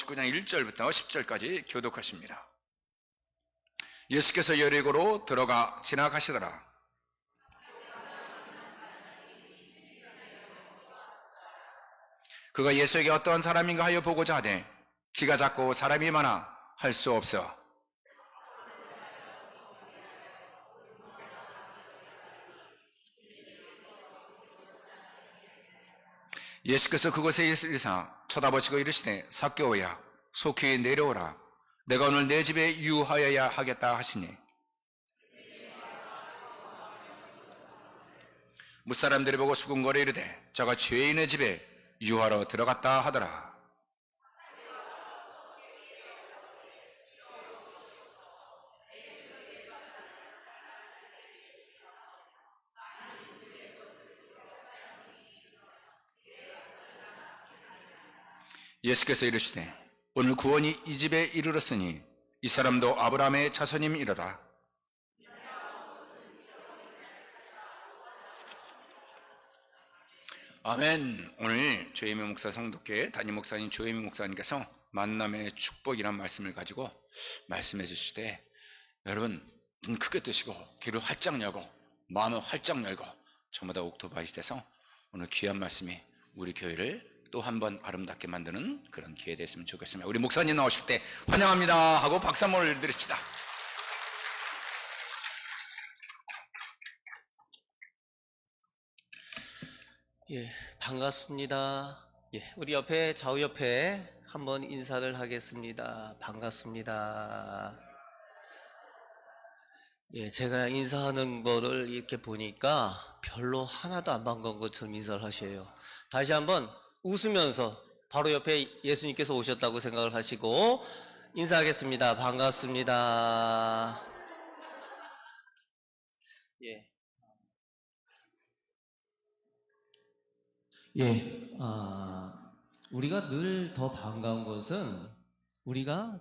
19장 1절부터 10절까지 교독하십니다. 예수께서 여리고로 들어가 지나가시더라. 그가 예수에게 어떠한 사람인가 하여 보고자 하되 키가 작고 사람이 많아 할 수 없어 예수께서 그곳에 이르사 쳐다보시고 이르시되 삭개오야 속히 내려오라. 내가 오늘 내 집에 유하여야 하겠다 하시니 무사람들이 보고 수군거려 이르되 저가 죄인의 집에 유하러 들어갔다 하더라. 예수께서 이르시되 오늘 구원이 이 집에 이르렀으니 이 사람도 아브라함의 자손임이로다. 아멘. 오늘 조혜미 목사 성도께 담임 목사님 조혜미 목사님께서 만남의 축복이란 말씀을 가지고 말씀해 주시되 여러분 눈 크게 뜨시고 귀를 활짝 열고 마음을 활짝 열고 전부 다 옥토바이 돼서 오늘 귀한 말씀이 우리 교회를 또 한 번 아름답게 만드는 그런 기회 됐으면 좋겠습니다. 우리 목사님 나오실 때 환영합니다 하고 박수 한번 드립시다. 예, 반갑습니다. 예, 우리 옆에 좌우 옆에 한번 인사를 하겠습니다. 반갑습니다. 예, 제가 인사하는 거를 이렇게 보니까 별로 하나도 안 반가운 것처럼 인사를 하셔요. 다시 한번 웃으면서 바로 옆에 예수님께서 오셨다고 생각을 하시고 인사하겠습니다. 반갑습니다. 예. 예, 우리가 늘 더 반가운 것은 우리가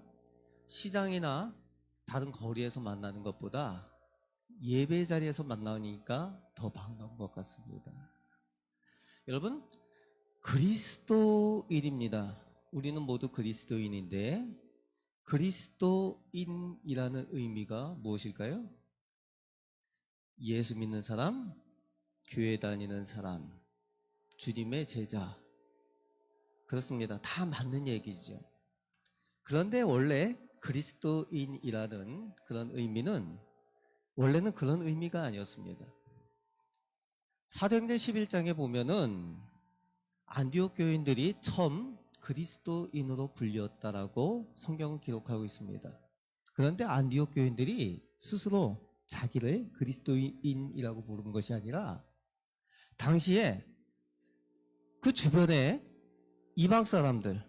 시장이나 다른 거리에서 만나는 것보다 예배 자리에서 만나니까 더 반가운 것 같습니다. 여러분, 그리스도인입니다. 우리는 모두 그리스도인인데 그리스도인이라는 의미가 무엇일까요? 예수 믿는 사람, 교회 다니는 사람, 주님의 제자. 그렇습니다. 다 맞는 얘기죠. 그런데 원래 그리스도인이라는 그런 의미는 원래는 그런 의미가 아니었습니다. 사도행전 11장에 보면은 안디옥 교인들이 처음 그리스도인으로 불렸다라고 성경은 기록하고 있습니다. 그런데 안디옥 교인들이 스스로 자기를 그리스도인이라고 부른 것이 아니라 당시에 그 주변에 이방 사람들,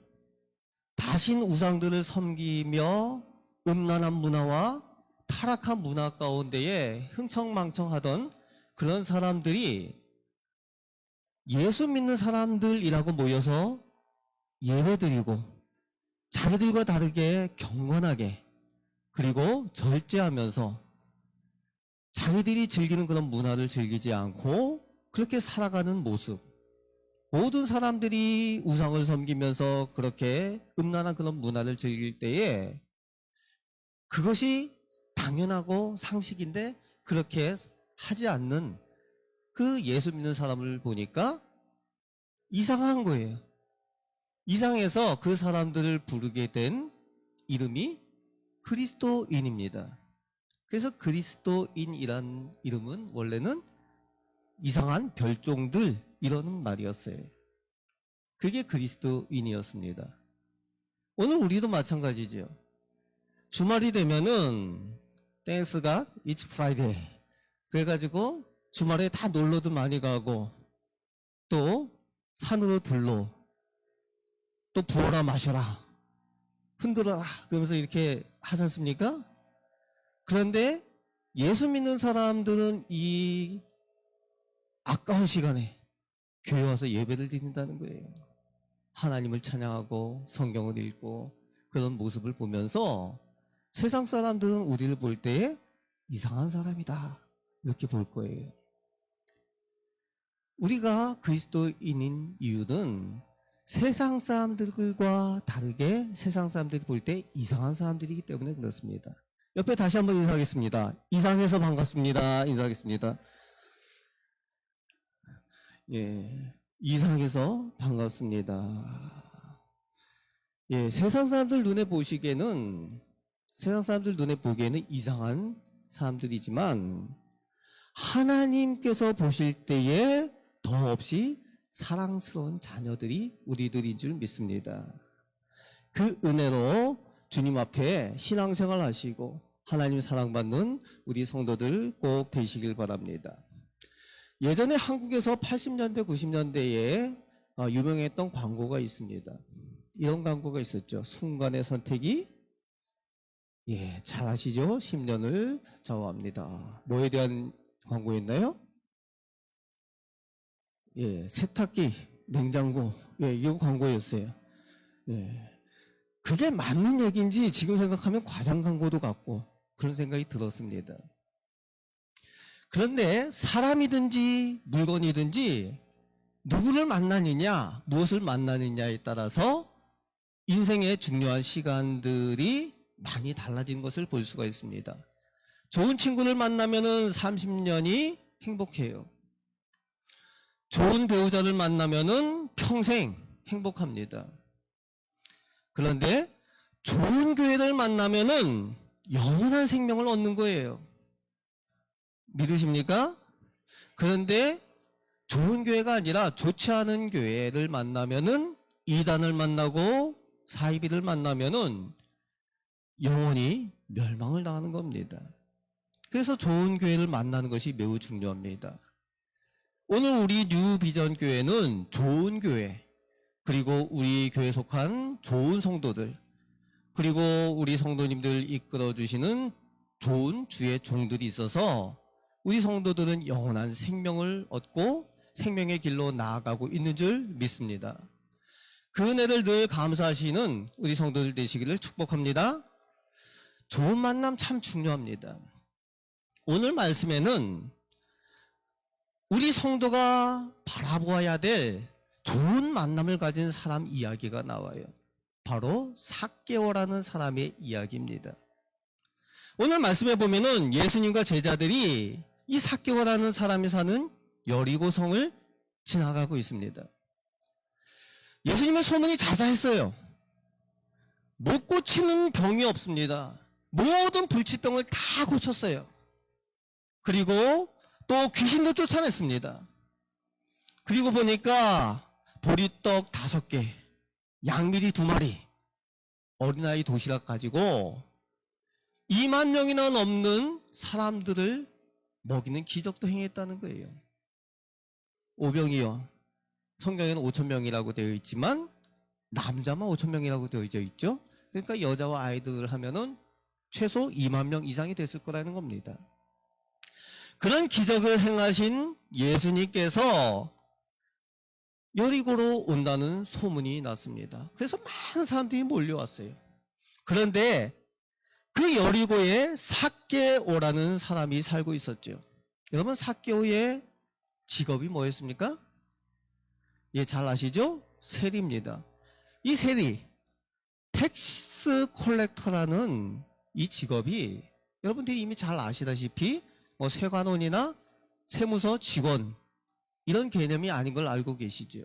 다신 우상들을 섬기며 음란한 문화와 타락한 문화 가운데에 흥청망청하던 그런 사람들이 예수 믿는 사람들이라고 모여서 예배드리고 자기들과 다르게 경건하게 그리고 절제하면서 자기들이 즐기는 그런 문화를 즐기지 않고 그렇게 살아가는 모습, 모든 사람들이 우상을 섬기면서 그렇게 음란한 그런 문화를 즐길 때에 그것이 당연하고 상식인데 그렇게 하지 않는 그 예수 믿는 사람을 보니까 이상한 거예요. 이상해서 그 사람들을 부르게 된 이름이 그리스도인입니다. 그래서 그리스도인이란 이름은 원래는 이상한 별종들 이러는 말이었어요. 그게 그리스도인이었습니다. 오늘 우리도 마찬가지죠. 주말이 되면은 Thanks God, It's Friday. 그래가지고 주말에 다 놀러도 많이 가고 또 산으로 들러 또 부어라 마셔라 흔들어라 그러면서 이렇게 하지 않습니까? 그런데 예수 믿는 사람들은 이 아까운 시간에 교회 와서 예배를 드린다는 거예요. 하나님을 찬양하고 성경을 읽고 그런 모습을 보면서 세상 사람들은 우리를 볼 때에 이상한 사람이다 이렇게 볼 거예요. 우리가 그리스도인인 이유는 세상 사람들과 다르게 세상 사람들이 볼 때 이상한 사람들이기 때문에 그렇습니다. 옆에 다시 한번 인사하겠습니다. 이상해서 반갑습니다. 인사하겠습니다. 예, 이상해서 반갑습니다. 예, 세상 사람들 눈에 보기에는 이상한 사람들이지만 하나님께서 보실 때에 더없이 사랑스러운 자녀들이 우리들인 줄 믿습니다. 그 은혜로 주님 앞에 신앙생활 하시고 하나님 사랑받는 우리 성도들 꼭 되시길 바랍니다. 예전에 한국에서 80년대, 90년대에 유명했던 광고가 있습니다. 이런 광고가 있었죠. 순간의 선택이, 예, 잘 아시죠? 10년을 좌우합니다. 뭐에 대한 광고였나요? 예, 세탁기, 냉장고, 예, 이거 광고였어요. 예. 그게 맞는 얘기인지 지금 생각하면 과장 광고도 같고 그런 생각이 들었습니다. 그런데 사람이든지 물건이든지 누구를 만나느냐, 무엇을 만나느냐에 따라서 인생의 중요한 시간들이 많이 달라진 것을 볼 수가 있습니다. 좋은 친구를 만나면은 30년이 행복해요. 좋은 배우자를 만나면은 평생 행복합니다. 그런데 좋은 교회를 만나면은 영원한 생명을 얻는 거예요. 믿으십니까? 그런데 좋은 교회가 아니라 좋지 않은 교회를 만나면은 이단을 만나고 사이비를 만나면은 영원히 멸망을 당하는 겁니다. 그래서 좋은 교회를 만나는 것이 매우 중요합니다. 오늘 우리 뉴비전 교회는 좋은 교회, 그리고 우리 교회에 속한 좋은 성도들, 그리고 우리 성도님들 이끌어 주시는 좋은 주의 종들이 있어서 우리 성도들은 영원한 생명을 얻고 생명의 길로 나아가고 있는 줄 믿습니다. 그 은혜를 늘 감사하시는 우리 성도들 되시기를 축복합니다. 좋은 만남 참 중요합니다. 오늘 말씀에는 우리 성도가 바라보아야 될 좋은 만남을 가진 사람 이야기가 나와요. 바로 삭개오라는 사람의 이야기입니다. 오늘 말씀에 보면은 예수님과 제자들이 이 삭개오라는 사람이 사는 여리고성을 지나가고 있습니다. 예수님의 소문이 자자했어요. 못 고치는 병이 없습니다. 모든 불치병을 다 고쳤어요. 그리고 또 귀신도 쫓아냈습니다. 그리고 보니까 보리떡 5개, 양미리 2마리, 어린아이 도시락 가지고 2만 명이나 넘는 사람들을 먹이는 기적도 행했다는 거예요. 오병이어. 성경에는 5,000명이라고 되어 있지만 남자만 5,000명이라고 되어 있죠. 그러니까 여자와 아이들을 하면은 최소 2만 명 이상이 됐을 거라는 겁니다. 그런 기적을 행하신 예수님께서 여리고로 온다는 소문이 났습니다. 그래서 많은 사람들이 몰려왔어요. 그런데 그 여리고에 삭개오라는 사람이 살고 있었죠. 여러분, 삭개오의 직업이 뭐였습니까? 예, 잘 아시죠? 세리입니다. 이 세리, 텍스 콜렉터라는 이 직업이 여러분들이 이미 잘 아시다시피 세관원이나 세무서 직원 이런 개념이 아닌 걸 알고 계시죠.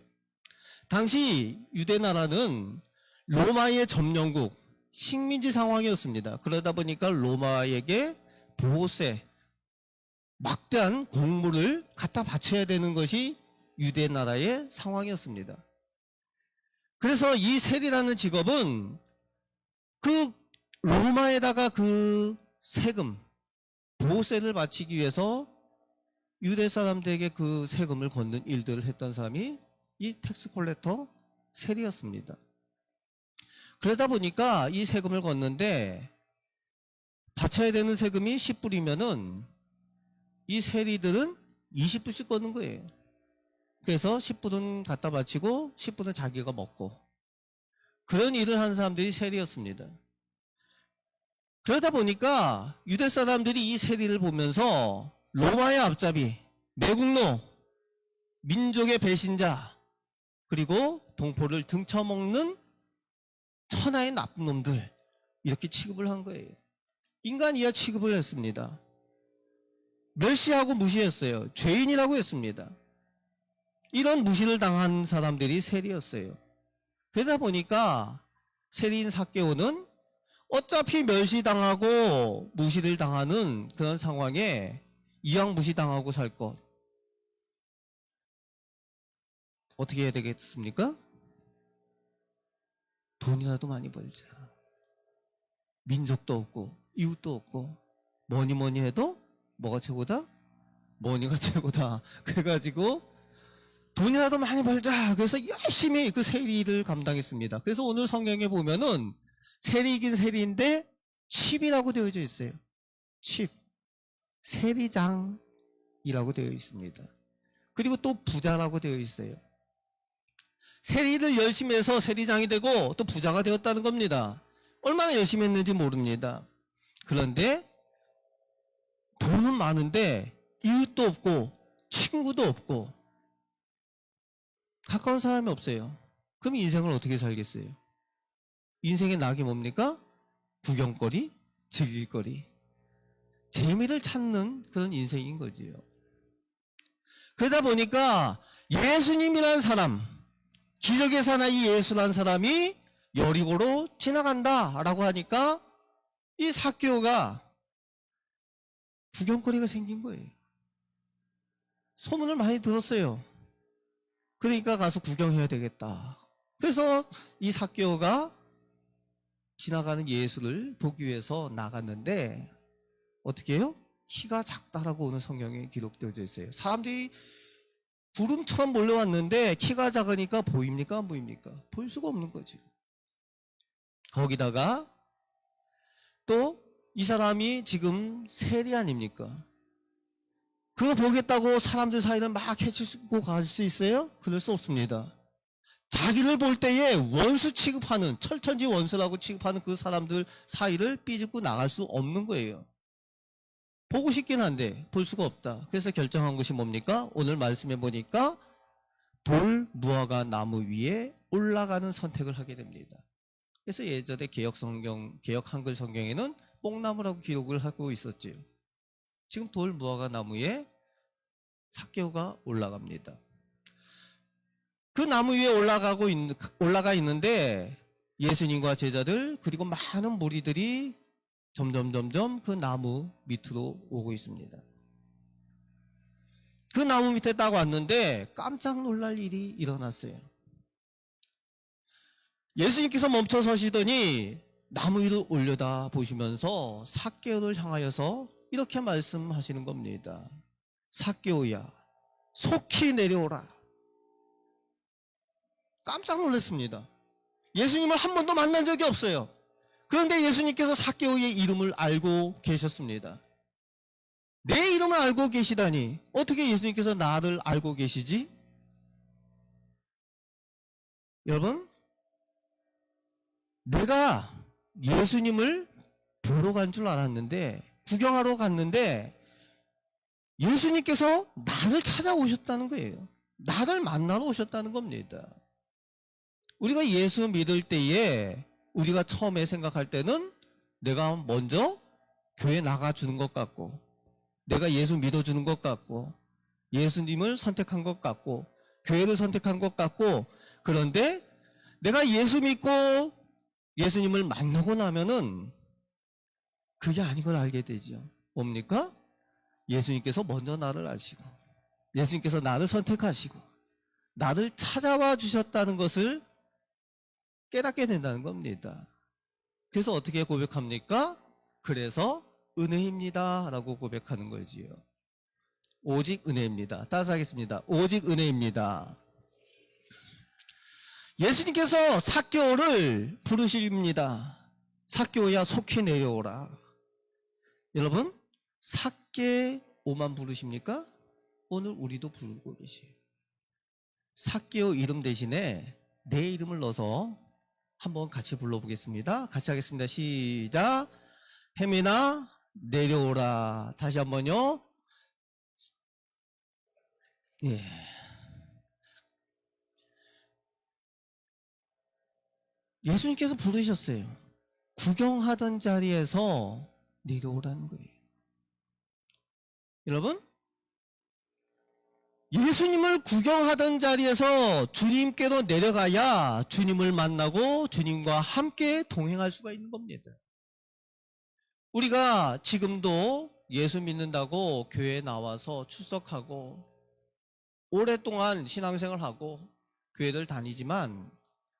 당시 유대나라는 로마의 점령국, 식민지 상황이었습니다. 그러다 보니까 로마에게 보호세, 막대한 공물을 갖다 바쳐야 되는 것이 유대나라의 상황이었습니다. 그래서 이 세리라는 직업은 그 로마에다가 그 세금, 보호세를 바치기 위해서 유대 사람들에게 그 세금을 걷는 일들을 했던 사람이 이 텍스 콜렉터 세리였습니다. 그러다 보니까 이 세금을 걷는데 바쳐야 되는 세금이 10불이면은 이 세리들은 20불씩 걷는 거예요. 그래서 10불은 갖다 바치고 10불은 자기가 먹고 그런 일을 하는 사람들이 세리였습니다. 그러다 보니까 유대 사람들이 이 세리를 보면서 로마의 앞잡이, 매국노, 민족의 배신자, 그리고 동포를 등쳐먹는 천하의 나쁜 놈들, 이렇게 취급을 한 거예요. 인간 이하 취급을 했습니다. 멸시하고 무시했어요. 죄인이라고 했습니다. 이런 무시를 당한 사람들이 세리였어요. 그러다 보니까 세리인 삭개오는 어차피 멸시당하고 무시를 당하는 그런 상황에 이왕 무시당하고 살 것, 어떻게 해야 되겠습니까? 돈이라도 많이 벌자. 민족도 없고 이웃도 없고 뭐니 뭐니 해도 뭐가 최고다? 뭐니가 최고다. 그래가지고 돈이라도 많이 벌자. 그래서 열심히 그 세리를 감당했습니다. 그래서 오늘 성경에 보면은 세리이긴 세리인데 칩이라고 되어져 있어요. 칩, 세리장이라고 되어 있습니다. 그리고 또 부자라고 되어 있어요. 세리를 열심히 해서 세리장이 되고 또 부자가 되었다는 겁니다. 얼마나 열심히 했는지 모릅니다. 그런데 돈은 많은데 이웃도 없고 친구도 없고 가까운 사람이 없어요. 그럼 인생을 어떻게 살겠어요? 인생의 낙이 뭡니까? 구경거리, 즐길거리, 재미를 찾는 그런 인생인 거지요. 그러다 보니까 예수님이라는 사람, 기적의 사나이 예수라는 사람이 여리고로 지나간다라고 하니까 이 삭개오가 구경거리가 생긴 거예요. 소문을 많이 들었어요. 그러니까 가서 구경해야 되겠다. 그래서 이 삭개오가 지나가는 예수를 보기 위해서 나갔는데 어떻게 해요? 키가 작다라고 오늘 성경에 기록되어져 있어요. 사람들이 구름처럼 몰려왔는데 키가 작으니까 보입니까? 안 보입니까? 볼 수가 없는 거죠. 거기다가 또 이 사람이 지금 세리 아닙니까? 그거 보겠다고 사람들 사이를 막 해치고 갈 수 있어요? 그럴 수 없습니다. 자기를 볼 때에 원수 취급하는, 철천지 원수라고 취급하는 그 사람들 사이를 삐집고 나갈 수 없는 거예요. 보고 싶긴 한데 볼 수가 없다. 그래서 결정한 것이 뭡니까? 오늘 말씀해 보니까 돌 무화과 나무 위에 올라가는 선택을 하게 됩니다. 그래서 예전에 개역 한글 성경에는 뽕나무라고 기록을 하고 있었지요. 지금 돌 무화과 나무에 삭개오가 올라갑니다. 그 나무 위에 올라가 있는데 예수님과 제자들 그리고 많은 무리들이 점점 그 나무 밑으로 오고 있습니다. 그 나무 밑에 딱 왔는데 깜짝 놀랄 일이 일어났어요. 예수님께서 멈춰 서시더니 나무 위를 올려다 보시면서 삭개오를 향하여서 이렇게 말씀하시는 겁니다. 삭개오야, 속히 내려오라. 깜짝 놀랐습니다. 예수님을 한 번도 만난 적이 없어요. 그런데 예수님께서 삭개오의 이름을 알고 계셨습니다. 내 이름을 알고 계시다니 어떻게 예수님께서 나를 알고 계시지? 여러분, 내가 예수님을 보러 간 줄 알았는데, 구경하러 갔는데 예수님께서 나를 찾아오셨다는 거예요. 나를 만나러 오셨다는 겁니다. 우리가 예수 믿을 때에 우리가 처음에 생각할 때는 내가 먼저 교회 나가주는 것 같고, 내가 예수 믿어주는 것 같고, 예수님을 선택한 것 같고, 교회를 선택한 것 같고, 그런데 내가 예수 믿고 예수님을 만나고 나면은 그게 아닌 걸 알게 되죠. 뭡니까? 예수님께서 먼저 나를 아시고, 예수님께서 나를 선택하시고, 나를 찾아와 주셨다는 것을 깨닫게 된다는 겁니다. 그래서 어떻게 고백합니까? 그래서 은혜입니다 라고 고백하는 거지요. 오직 은혜입니다. 따라서 하겠습니다. 오직 은혜입니다. 예수님께서 삭개오를 부르십니다. 삭개오야, 속히 내려오라. 여러분, 삭개오만 부르십니까? 오늘 우리도 부르고 계세요. 삭개오 이름 대신에 내 이름을 넣어서 한번 같이 불러보겠습니다. 같이 하겠습니다. 시작. 혜민아, 내려오라. 다시 한번요. 예. 예수님께서 부르셨어요. 구경하던 자리에서 내려오라는 거예요. 여러분, 예수님을 구경하던 자리에서 주님께로 내려가야 주님을 만나고 주님과 함께 동행할 수가 있는 겁니다. 우리가 지금도 예수 믿는다고 교회에 나와서 출석하고 오랫동안 신앙생활하고 교회를 다니지만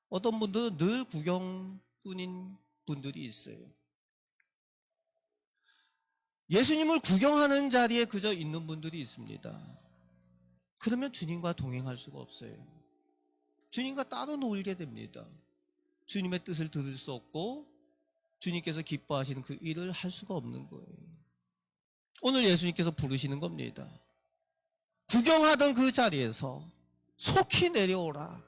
어떤 분들은 늘 구경꾼인 분들이 있어요. 예수님을 구경하는 자리에 그저 있는 분들이 있습니다. 그러면 주님과 동행할 수가 없어요. 주님과 따로 놀게 됩니다. 주님의 뜻을 들을 수 없고 주님께서 기뻐하시는 그 일을 할 수가 없는 거예요. 오늘 예수님께서 부르시는 겁니다. 구경하던 그 자리에서 속히 내려오라.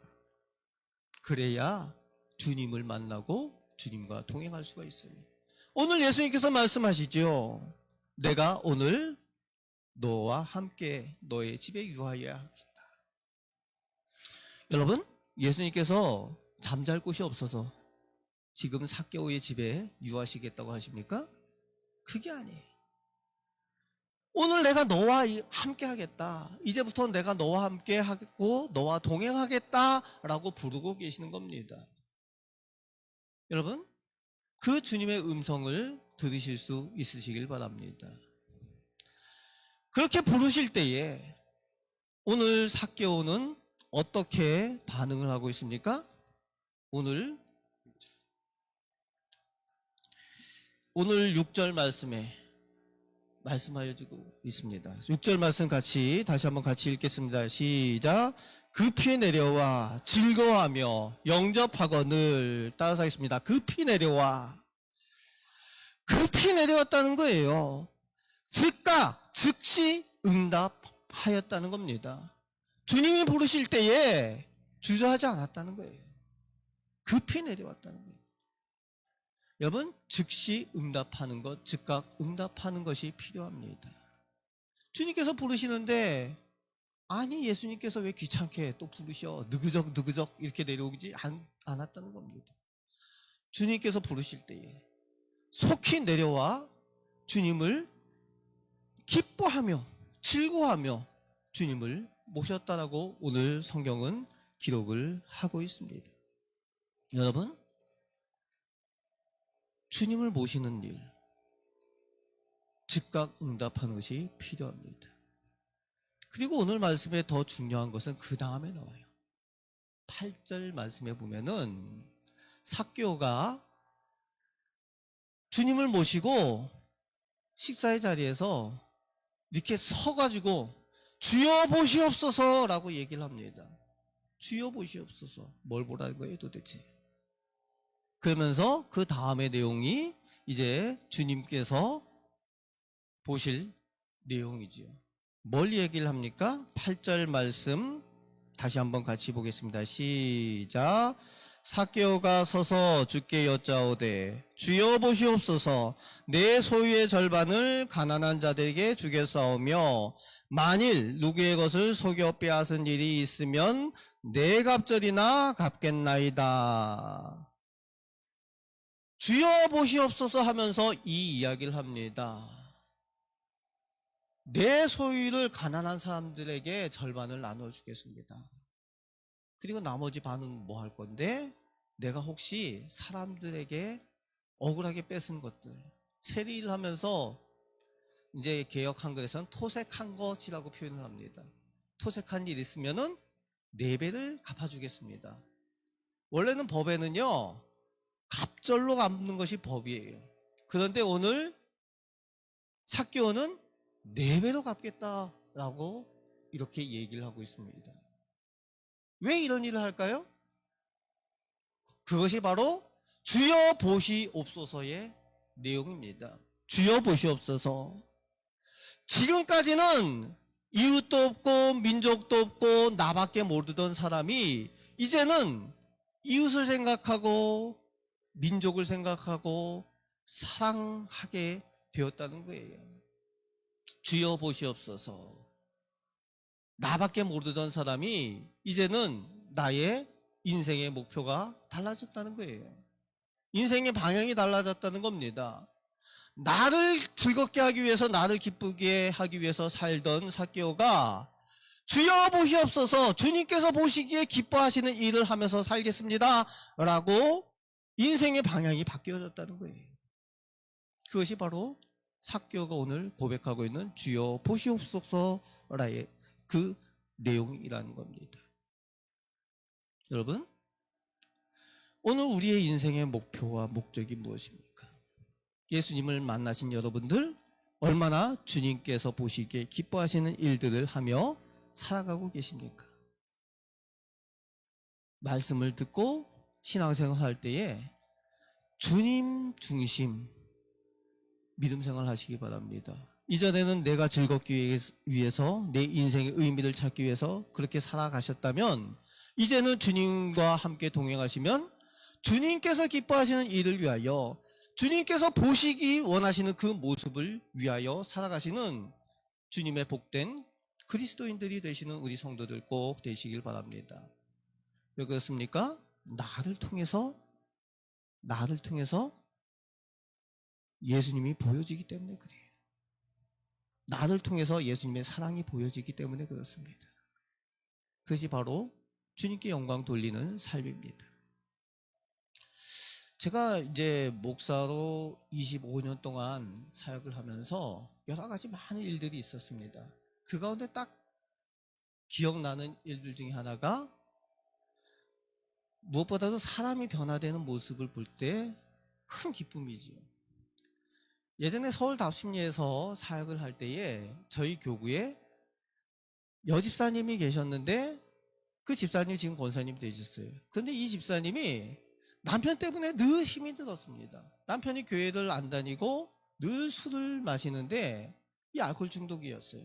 그래야 주님을 만나고 주님과 동행할 수가 있어요. 오늘 예수님께서 말씀하시죠. 내가 오늘 너와 함께 너의 집에 유하여야 하겠다. 여러분, 예수님께서 잠잘 곳이 없어서 지금 삭개오의 집에 유하시겠다고 하십니까? 그게 아니에요. 오늘 내가 너와 함께 하겠다. 이제부터 내가 너와 함께 하겠고 너와 동행하겠다라고 부르고 계시는 겁니다. 여러분, 그 주님의 음성을 들으실 수 있으시길 바랍니다. 그렇게 부르실 때에 오늘 삭개오는 어떻게 반응을 하고 있습니까? 오늘 6절 말씀에 말씀하여 주고 있습니다. 6절 말씀 다시 한번 같이 읽겠습니다. 시작. 급히 내려와 즐거워하며 영접하거늘. 따라서 하겠습니다. 급히 내려와. 급히 내려왔다는 거예요. 즉각 즉시 응답하였다는 겁니다. 주님이 부르실 때에 주저하지 않았다는 거예요. 급히 내려왔다는 거예요. 여러분, 즉시 응답하는 것, 즉각 응답하는 것이 필요합니다. 주님께서 부르시는데 아니 예수님께서 왜 귀찮게 또 부르셔 느그적 이렇게 내려오지 않았다는 겁니다. 주님께서 부르실 때에 속히 내려와 주님을 기뻐하며 즐거워하며 주님을 모셨다라고 오늘 성경은 기록을 하고 있습니다. 여러분, 주님을 모시는 일, 즉각 응답하는 것이 필요합니다. 그리고 오늘 말씀에 더 중요한 것은 그 다음에 나와요. 8절 말씀에 보면은 삭개오가 주님을 모시고 식사의 자리에서 이렇게 서가지고 주여 보시옵소서 라고 얘기를 합니다. 주여 보시옵소서. 뭘 보라는 거예요 도대체? 그러면서 그 다음의 내용이 이제 주님께서 보실 내용이지요. 뭘 얘기를 합니까? 8절 말씀 다시 한번 같이 보겠습니다. 시작. 삭개오가 서서 주께 여짜오되 주여 보시옵소서. 내 소유의 절반을 가난한 자들에게 주겠사오며 만일 누구의 것을 속여 빼앗은 일이 있으면 네 갑절이나 갚겠나이다. 주여 보시옵소서 하면서 이 이야기를 합니다. 내 소유를 가난한 사람들에게 절반을 나눠주겠습니다. 그리고 나머지 반은 뭐 할 건데, 내가 혹시 사람들에게 억울하게 뺏은 것들, 세리를 하면서 이제 개역 한글에서는 토색한 것이라고 표현을 합니다. 토색한 일 있으면은 4배를 갚아주겠습니다. 원래는 법에는요 갑절로 갚는 것이 법이에요. 그런데 오늘 삭개오는 4배로 갚겠다라고 이렇게 얘기를 하고 있습니다. 왜 이런 일을 할까요? 그것이 바로 주여 보시옵소서의 내용입니다. 주여 보시옵소서. 지금까지는 이웃도 없고 민족도 없고 나밖에 모르던 사람이 이제는 이웃을 생각하고 민족을 생각하고 사랑하게 되었다는 거예요. 주여 보시옵소서. 나밖에 모르던 사람이 이제는 나의 인생의 목표가 달라졌다는 거예요. 인생의 방향이 달라졌다는 겁니다. 나를 즐겁게 하기 위해서, 나를 기쁘게 하기 위해서 살던 삭개오가 주여 보시옵소서, 주님께서 보시기에 기뻐하시는 일을 하면서 살겠습니다 라고 인생의 방향이 바뀌어졌다는 거예요. 그것이 바로 삭개오가 오늘 고백하고 있는 주여 보시옵소서라의 그 내용이라는 겁니다. 여러분, 오늘 우리의 인생의 목표와 목적이 무엇입니까? 예수님을 만나신 여러분들, 얼마나 주님께서 보시기에 기뻐하시는 일들을 하며 살아가고 계십니까? 말씀을 듣고 신앙생활 할 때에 주님 중심 믿음 생활 하시기 바랍니다. 이전에는 내가 즐겁기 위해서, 내 인생의 의미를 찾기 위해서 그렇게 살아가셨다면, 이제는 주님과 함께 동행하시면 주님께서 기뻐하시는 일을 위하여, 주님께서 보시기 원하시는 그 모습을 위하여 살아가시는 주님의 복된 그리스도인들이 되시는 우리 성도들 꼭 되시길 바랍니다. 왜 그렇습니까? 나를 통해서 예수님이 보여지기 때문에 그래요. 나를 통해서 예수님의 사랑이 보여지기 때문에 그렇습니다. 그것이 바로 주님께 영광 돌리는 삶입니다. 제가 이제 목사로 25년 동안 사역을 하면서 여러 가지 많은 일들이 있었습니다. 그 가운데 딱 기억나는 일들 중에 하나가, 무엇보다도 사람이 변화되는 모습을 볼 때 큰 기쁨이지요. 예전에 서울 답심리에서 사역을 할 때에 저희 교구에 여집사님이 계셨는데, 그 집사님이 지금 권사님 되셨어요. 그런데 이 집사님이 남편 때문에 늘 힘이 들었습니다. 남편이 교회를 안 다니고 늘 술을 마시는데 이 알코올 중독이었어요.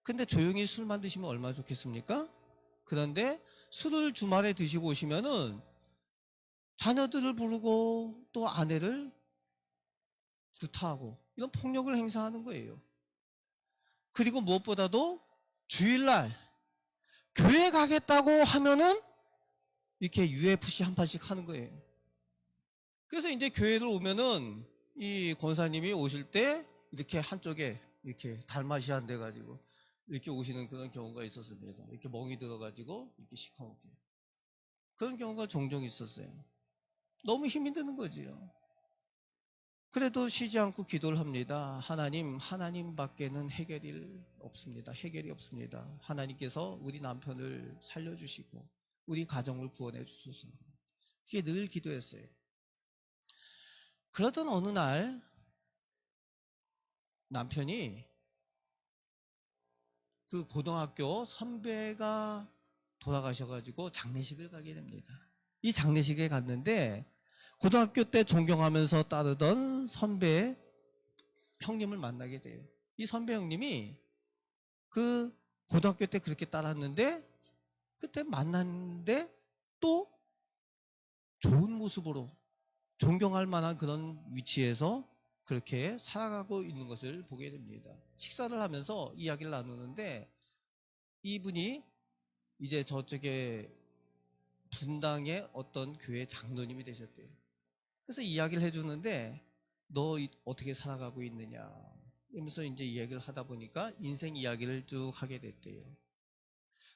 근데 조용히 술만 드시면 얼마나 좋겠습니까? 그런데 술을 주말에 드시고 오시면은 자녀들을 부르고 또 아내를 구타하고 이런 폭력을 행사하는 거예요. 그리고 무엇보다도 주일날 교회 가겠다고 하면은 이렇게 UFC 한 판씩 하는 거예요. 그래서 이제 교회를 오면은 이 권사님이 오실 때 이렇게 한쪽에 이렇게 달마시안 돼가지고 이렇게 오시는 그런 경우가 있었습니다. 이렇게 멍이 들어가지고 이렇게 시커멓게. 그런 경우가 종종 있었어요. 너무 힘이 드는 거지요. 그래도 쉬지 않고 기도를 합니다. 하나님밖에는 해결이 없습니다. 해결이 없습니다. 하나님께서 우리 남편을 살려주시고 우리 가정을 구원해 주소서. 그게 늘 기도했어요. 그러던 어느 날 남편이 그 고등학교 선배가 돌아가셔가지고 장례식을 가게 됩니다. 이 장례식에 갔는데 고등학교 때 존경하면서 따르던 선배 형님을 만나게 돼요. 이 선배 형님이 그 고등학교 때 그렇게 따랐는데 그때 만났는데 또 좋은 모습으로 존경할 만한 그런 위치에서 그렇게 살아가고 있는 것을 보게 됩니다. 식사를 하면서 이야기를 나누는데 이분이 이제 저쪽에 분당의 어떤 교회 장로님이 되셨대요. 그래서 이야기를 해주는데 너 어떻게 살아가고 있느냐 이러면서 이제 이야기를 하다 보니까 인생 이야기를 쭉 하게 됐대요.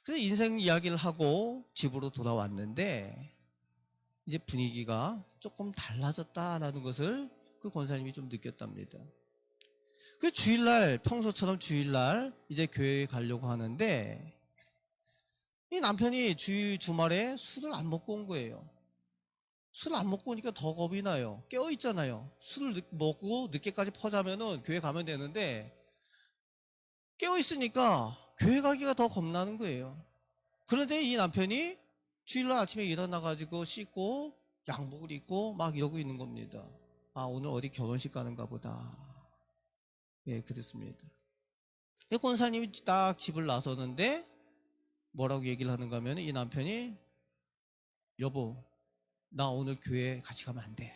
그래서 인생 이야기를 하고 집으로 돌아왔는데 이제 분위기가 조금 달라졌다라는 것을 그 권사님이 좀 느꼈답니다. 그 주일날, 평소처럼 주일날 이제 교회에 가려고 하는데 이 남편이 주말에 술을 안 먹고 온 거예요. 술을 안 먹고 오니까 더 겁이 나요. 깨어있잖아요. 술을 먹고 늦게까지 퍼자면은 교회 가면 되는데 깨어있으니까 교회 가기가 더 겁나는 거예요. 그런데 이 남편이 주일날 아침에 일어나가지고 씻고 양복을 입고 막 이러고 있는 겁니다. 아, 오늘 어디 결혼식 가는가 보다. 예, 그랬습니다. 권사님이 딱 집을 나서는데 뭐라고 얘기를 하는가 하면 이 남편이 여보, 나 오늘 교회 같이 가면 안 돼.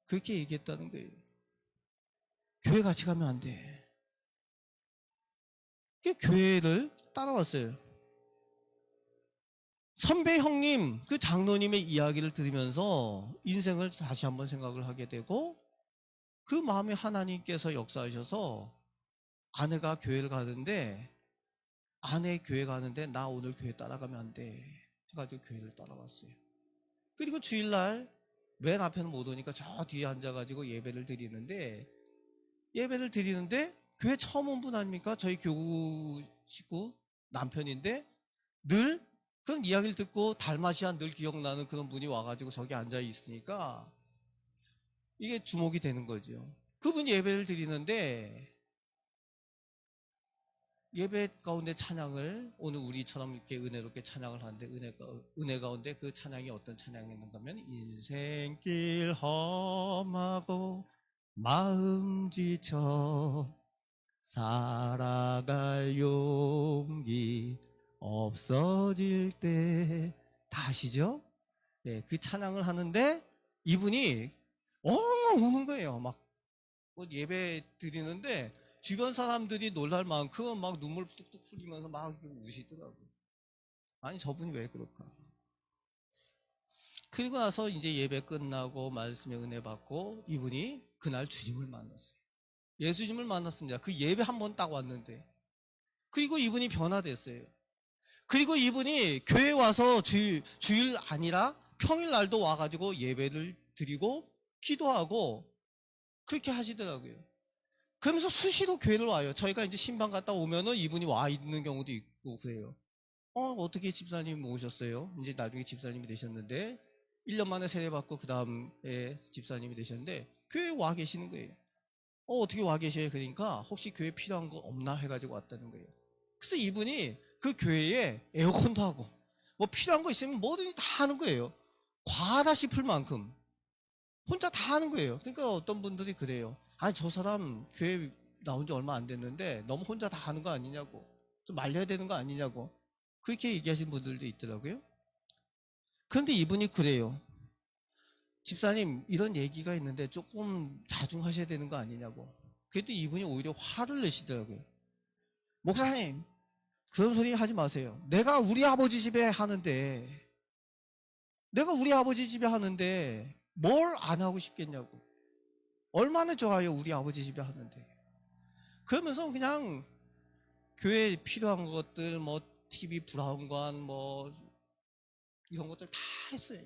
그렇게 얘기했다는 거예요. 교회 같이 가면 안 돼. 그 교회를 따라왔어요. 선배 형님, 그 장로님의 이야기를 들으면서 인생을 다시 한번 생각을 하게 되고, 그 마음에 하나님께서 역사하셔서 아내가 교회를 가는데, 아내 교회 가는데 나 오늘 교회 따라가면 안 돼 해가지고 교회를 따라왔어요. 그리고 주일날 맨 앞에는 못 오니까 저 뒤에 앉아가지고 예배를 드리는데 교회 처음 온 분 아닙니까? 저희 교구 식구 남편인데 늘 그런 이야기를 듣고 달마시안 늘 기억나는 그런 분이 와가지고 저기 앉아 있으니까 이게 주목이 되는 거죠. 그분이 예배를 드리는데 예배 가운데 찬양을 오늘 우리처럼 이렇게 은혜롭게 찬양을 하는데 은혜 가운데 그 찬양이 어떤 찬양이었는가 하면 인생길 험하고 마음 지쳐 살아갈 용기 없어질 때 다시죠? 네, 그 찬양을 하는데 이분이 엉엉 우는 거예요. 막 예배 드리는데 주변 사람들이 놀랄 만큼 막 눈물 뚝뚝 흘리면서 막 우시더라고요. 아니 저분이 왜 그럴까? 그리고 나서 이제 예배 끝나고 말씀에 은혜 받고 이분이 그날 주님을 만났어요. 예수님을 만났습니다. 그 예배 한 번 딱 왔는데. 그리고 이분이 변화됐어요. 그리고 이분이 교회 와서 주일 아니라 평일날도 와가지고 예배를 드리고 기도하고 그렇게 하시더라고요. 그러면서 수시로 교회를 와요. 저희가 이제 신방 갔다 오면은 이분이 와 있는 경우도 있고 그래요. 어떻게 집사님 오셨어요? 이제 나중에 집사님이 되셨는데 1년 만에 세례받고 그 다음에 집사님이 되셨는데 교회에 와 계시는 거예요. 어떻게 와 계셔요? 그러니까 혹시 교회 필요한 거 없나 해가지고 왔다는 거예요. 그래서 이분이 그 교회에 에어컨도 하고 뭐 필요한 거 있으면 뭐든지 다 하는 거예요. 과하다 싶을 만큼 혼자 다 하는 거예요. 그러니까 어떤 분들이 그래요. 아니 저 사람 교회 나온 지 얼마 안 됐는데 너무 혼자 다 하는 거 아니냐고, 좀 말려야 되는 거 아니냐고 그렇게 얘기하시는 분들도 있더라고요. 그런데 이분이 그래요. 집사님 이런 얘기가 있는데 조금 자중하셔야 되는 거 아니냐고. 그랬더니 이분이 오히려 화를 내시더라고요. 목사님 그런 소리 하지 마세요. 내가 우리 아버지 집에 하는데 뭘 안 하고 싶겠냐고. 얼마나 좋아요 우리 아버지 집에 하는데. 그러면서 그냥 교회에 필요한 것들 뭐 TV 브라운관 뭐 이런 것들 다 했어요.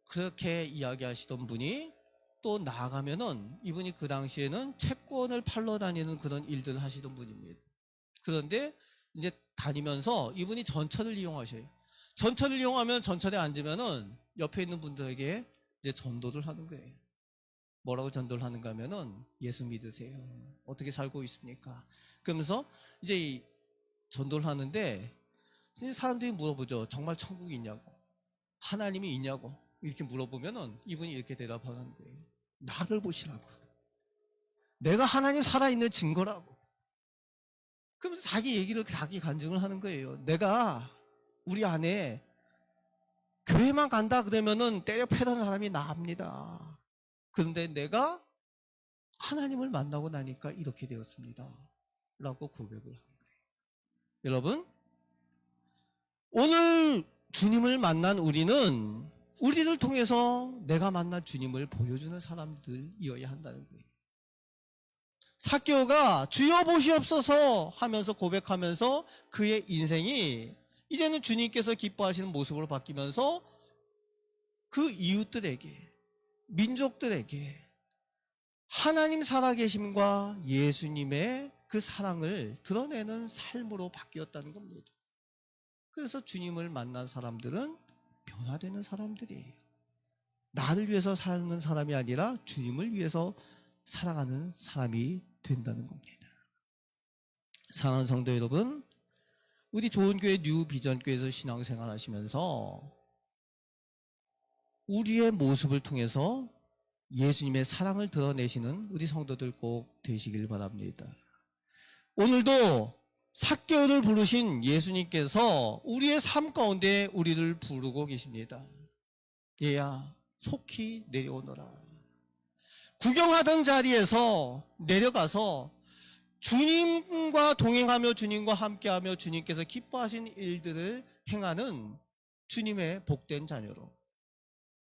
그렇게 이야기하시던 분이 또 나아가면은 이분이 그 당시에는 채권을 팔러 다니는 그런 일들을 하시던 분입니다. 그런데 이제 다니면서 이분이 전철을 이용하셔요. 전철을 이용하면 전철에 앉으면은 옆에 있는 분들에게 이제 전도를 하는 거예요. 뭐라고 전도를 하는가 하면은 예수 믿으세요. 어떻게 살고 있습니까? 그러면서 이제 전도를 하는데 이제 사람들이 물어보죠. 정말 천국이 있냐고, 하나님이 있냐고 이렇게 물어보면은 이분이 이렇게 대답하는 거예요. 나를 보시라고. 내가 하나님 살아있는 증거라고. 그러면서 자기 간증을 하는 거예요. 내가 우리 안에 교회만 간다 그러면은 때려 패던 사람이 나합니다. 그런데 내가 하나님을 만나고 나니까 이렇게 되었습니다. 라고 고백을 하는 거예요. 여러분, 오늘 주님을 만난 우리는 우리를 통해서 내가 만난 주님을 보여주는 사람들이어야 한다는 거예요. 삭개오가 주여 보시옵소서 하면서 고백하면서 그의 인생이 이제는 주님께서 기뻐하시는 모습으로 바뀌면서 그 이웃들에게, 민족들에게 하나님 살아계심과 예수님의 그 사랑을 드러내는 삶으로 바뀌었다는 겁니다. 그래서 주님을 만난 사람들은 변화되는 사람들이에요. 나를 위해서 사는 사람이 아니라 주님을 위해서 살아가는 사람이 된다는 겁니다. 사랑하는 성도 여러분, 우리 좋은교회 뉴비전교회에서 신앙생활 하시면서 우리의 모습을 통해서 예수님의 사랑을 드러내시는 우리 성도들 꼭 되시길 바랍니다. 오늘도 삭개오를 부르신 예수님께서 우리의 삶 가운데 우리를 부르고 계십니다. 얘야 속히 내려오너라. 구경하던 자리에서 내려가서 주님과 동행하며 주님과 함께하며 주님께서 기뻐하신 일들을 행하는 주님의 복된 자녀로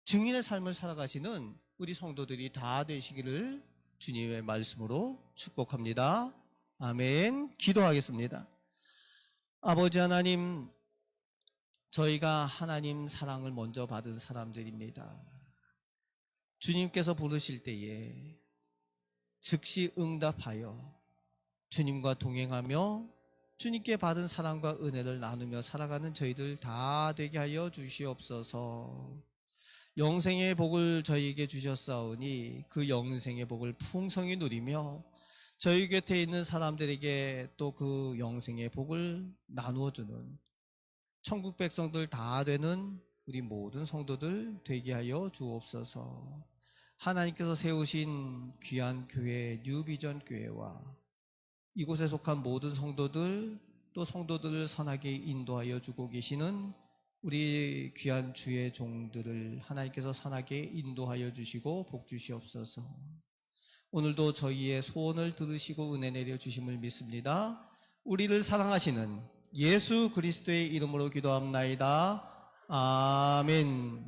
증인의 삶을 살아가시는 우리 성도들이 다 되시기를 주님의 말씀으로 축복합니다. 아멘. 기도하겠습니다. 아버지 하나님, 저희가 하나님 사랑을 먼저 받은 사람들입니다. 주님께서 부르실 때에 즉시 응답하여 주님과 동행하며 주님께 받은 사랑과 은혜를 나누며 살아가는 저희들 다 되게 하여 주시옵소서. 영생의 복을 저희에게 주셨사오니 그 영생의 복을 풍성히 누리며 저희 곁에 있는 사람들에게 또 그 영생의 복을 나누어주는 천국 백성들 다 되는 우리 모든 성도들 되게 하여 주옵소서. 하나님께서 세우신 귀한 교회 뉴비전 교회와 이곳에 속한 모든 성도들 또 성도들을 선하게 인도하여 주고 계시는 우리 귀한 주의 종들을 하나님께서 선하게 인도하여 주시고 복 주시옵소서. 오늘도 저희의 소원을 들으시고 은혜 내려 주심을 믿습니다. 우리를 사랑하시는 예수 그리스도의 이름으로 기도합나이다. 아멘.